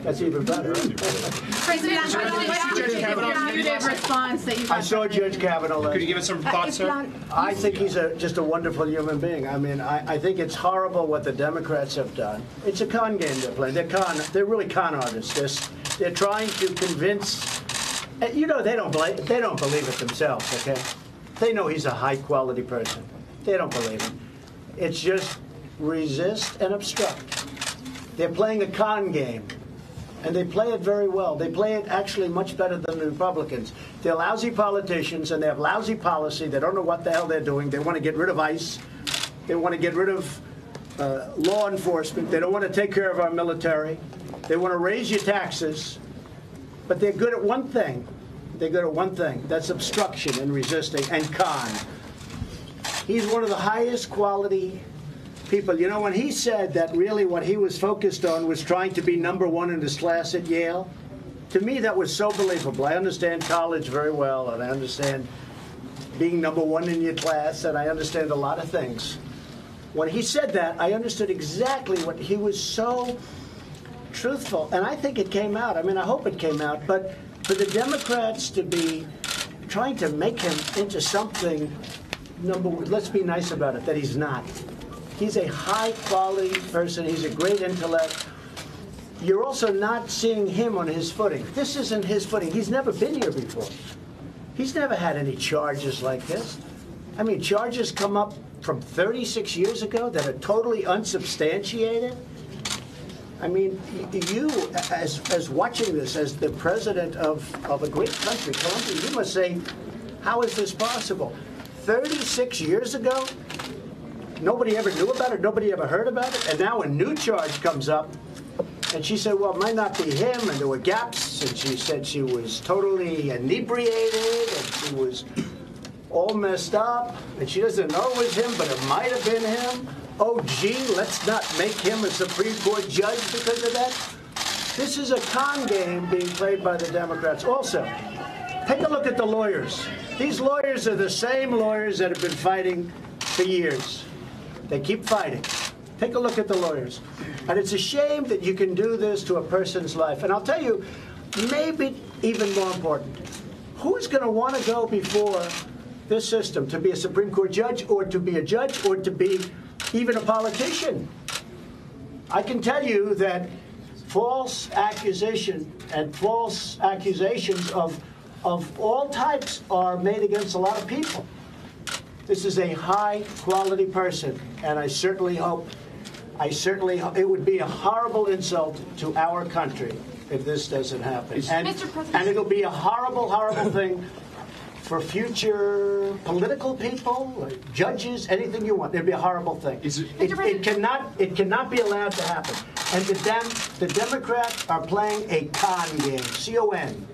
That's even better. I saw Judge Kavanaugh. Could you give us some thoughts, sir? I think he's just a wonderful human being. I mean, I think it's horrible what the Democrats have done. It's a con game they're playing. They're really con artists. They're trying to convince. You know, they don't believe it themselves. Okay, they know he's a high-quality person. They don't believe it. It's just resist and obstruct. They're playing a con game. And they play it very well. They play it actually much better than the Republicans. They're lousy politicians, and they have lousy policy. They don't know what the hell they're doing. They want to get rid of ICE. They want to get rid of law enforcement. They don't want to take care of our military. They want to raise your taxes. But they're good at one thing. They're good at one thing. That's obstruction and resisting and con. He's one of the highest quality people. You know, when he said that really what he was focused on was trying to be #1 in his class at Yale, to me that was so believable. I understand college very well, and I understand being #1 in your class, and I understand a lot of things. When he said that, I understood exactly what he was so truthful, and I think it came out. I mean, I hope it came out, but for the Democrats to be trying to make him into something let's be nice about it, that he's not. He's a high-quality person. He's a great intellect. You're also not seeing him on his footing. This isn't his footing. He's never been here before. He's never had any charges like this. I mean, charges come up from 36 years ago that are totally unsubstantiated. I mean, you, as watching this, as the president of a great country, Colombia, you must say, how is this possible? 36 years ago? Nobody ever knew about it. Nobody ever heard about it. And now a new charge comes up. And she said, well, it might not be him. And there were gaps. And she said she was totally inebriated. And she was all messed up. And she doesn't know it was him, but it might have been him. Oh, gee, let's not make him a Supreme Court judge because of that. This is a con game being played by the Democrats. Also, take a look at the lawyers. These lawyers are the same lawyers that have been fighting for years. They keep fighting. Take a look at the lawyers. And it's a shame that you can do this to a person's life. And I'll tell you, maybe even more important, who's going to want to go before this system to be a Supreme Court judge or to be a judge or to be even a politician? I can tell you that false accusation and false accusations of all types are made against a lot of people. This is a high-quality person, and I certainly hope it would be a horrible insult to our country if this doesn't happen. And it'll be a horrible, horrible thing for future political people, judges, anything you want. It'd be a horrible thing. It cannot be allowed to happen. And the Democrats are playing a con game, C-O-N.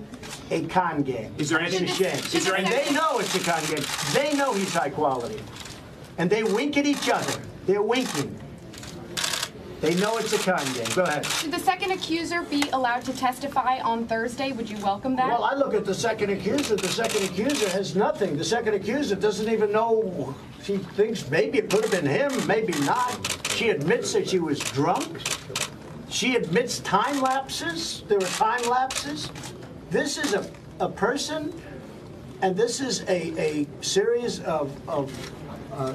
A con game. Is there anything? It's a shame. And they know it's a con game. They know he's high quality. And they wink at each other. They're winking. They know it's a con game. Go ahead. Should the second accuser be allowed to testify on Thursday? Would you welcome that? Well, I look at the second accuser. The second accuser has nothing. The second accuser doesn't even know. She thinks maybe it could have been him, maybe not. She admits that she was drunk. She admits time lapses. There are time lapses. This is a person, and this is a series of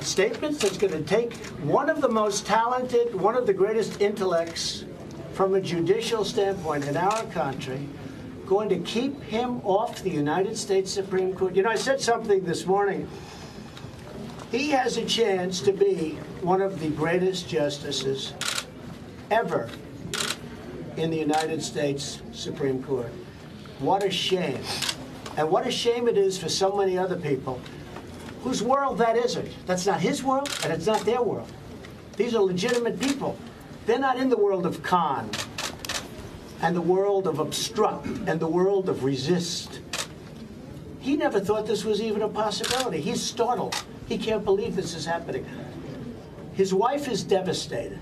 statements that's going to take one of the most talented, one of the greatest intellects from a judicial standpoint in our country, going to keep him off the United States Supreme Court. You know, I said something this morning. He has a chance to be one of the greatest justices ever in the United States Supreme Court. What a shame. And what a shame it is for so many other people whose world that isn't. That's not his world, and it's not their world. These are legitimate people. They're not in the world of con, and the world of obstruct, and the world of resist. He never thought this was even a possibility. He's startled. He can't believe this is happening. His wife is devastated.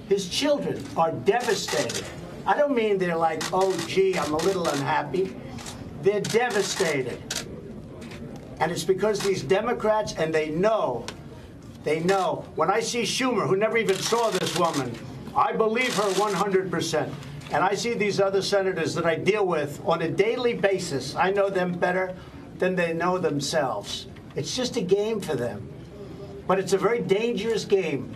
His children are devastated. I don't mean they're like, oh, gee, I'm a little unhappy. They're devastated. And it's because these Democrats, and they know. When I see Schumer, who never even saw this woman, I believe her 100%. And I see these other senators that I deal with on a daily basis. I know them better than they know themselves. It's just a game for them. But it's a very dangerous game.